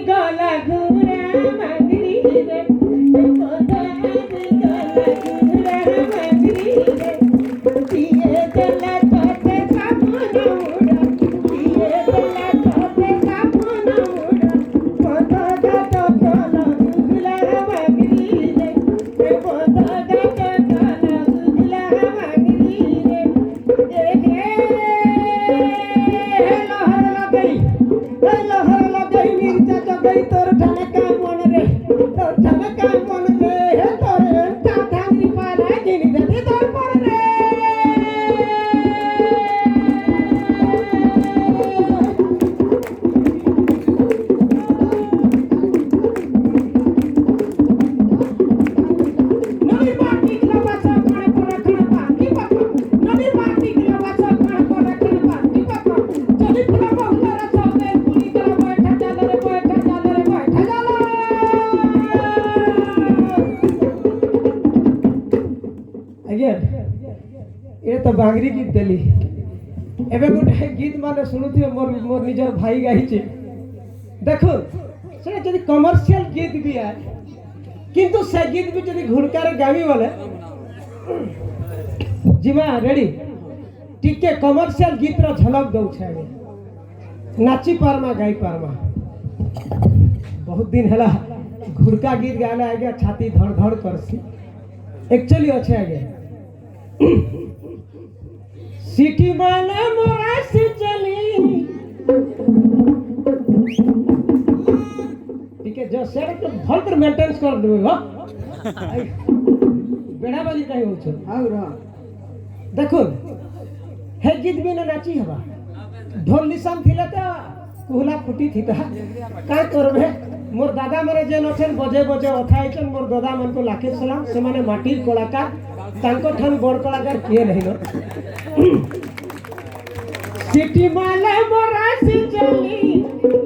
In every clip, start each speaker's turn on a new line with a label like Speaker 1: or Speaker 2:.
Speaker 1: গলা ঘুরা মাগরি রে পদাজ গলা ঘুরা মাগরি রে দিয়ে দেলা তোতে কাপড় উড়া দিয়ে দেলা তোতে কাপড় উড়া পদাজ তো গলা ঘুরা মাগরি রে পদাজ তো গলা ঘুরা মাগরি রে লহর লাগাই মির্জা জগাই তোর ঠনকা মন রে তোর ঠনকা মন রে তোর ঠাঠাঙ্গি পালা জিনি দে তোর পর রে নবীর বাটি গ্লাবাসা কোণ কোণ কোণ পাটি পাকা নবীর বাটি গ্লাবাসা কোণ কোণ কোণ পাটি পাকা যদি ফুলা বহুলারা সবে পুলি গলা বৈঠা জালরে বৈঠা জালরে বৈঠা জাল আজ্ঞা এটা তো বাংরি গীত দেলি এবে গোটে গীত মানে শুনুথিবে মোর নিজের ভাই গাইছে দেখো সেটা যদি কমার্শিয়াল গীত বি আয় কিন্তু সে গীত বি যদি ঘুড়কারে গাবি বলে জিমা রেডি টিকে কমার্শিয়াল গীतर ঝলক দଉছে আগে नाची पारमा गाई पारमा बहुत दिन है घुड़का गीत गाना आगे छाती धड़ धड़ करसी एक्चुअली अच्छे आगे सिटी माने मोरा से चली ठीक है जो सेट तो भल कर मेंटेनेंस कर देबे हो बेड़ा बाजी कहीं हो छ आउ रहा देखो हे गीत भी ना नाची हवा ढोल निशान थिले तो कुहला फुटी थी ता काय करबे मोर दादा माने जेन अछन बजे बजे अथाइछन मोर दादा मन को लाखे सलाम से माने माटीर कलाकार तांको ठन बड़ कलाकार किए नहीं न सिटी माले मोरा से चली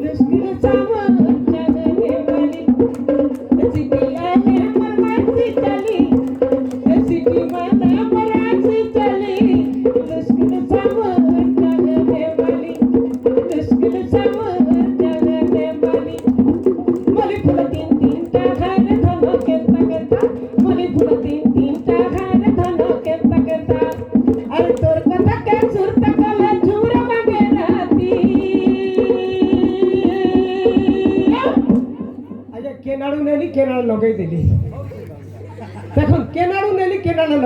Speaker 1: मुश्किल सावन चलने वाली सिटी आले मोरा से चली सिटी माले मोरा से चली मुश्किल सावन चलने वाली मुश्किल सावन चलने वाली मली फुल तीन तीन टा घर धनो के तकता मली फुल तीन तीन टा घर धनो के तकता अरे तोर कथा के सुर तकले झूर मांगे राती आजा केनाडू नेली केनाडू लगई देली देखो केनाडू नेली केनाडू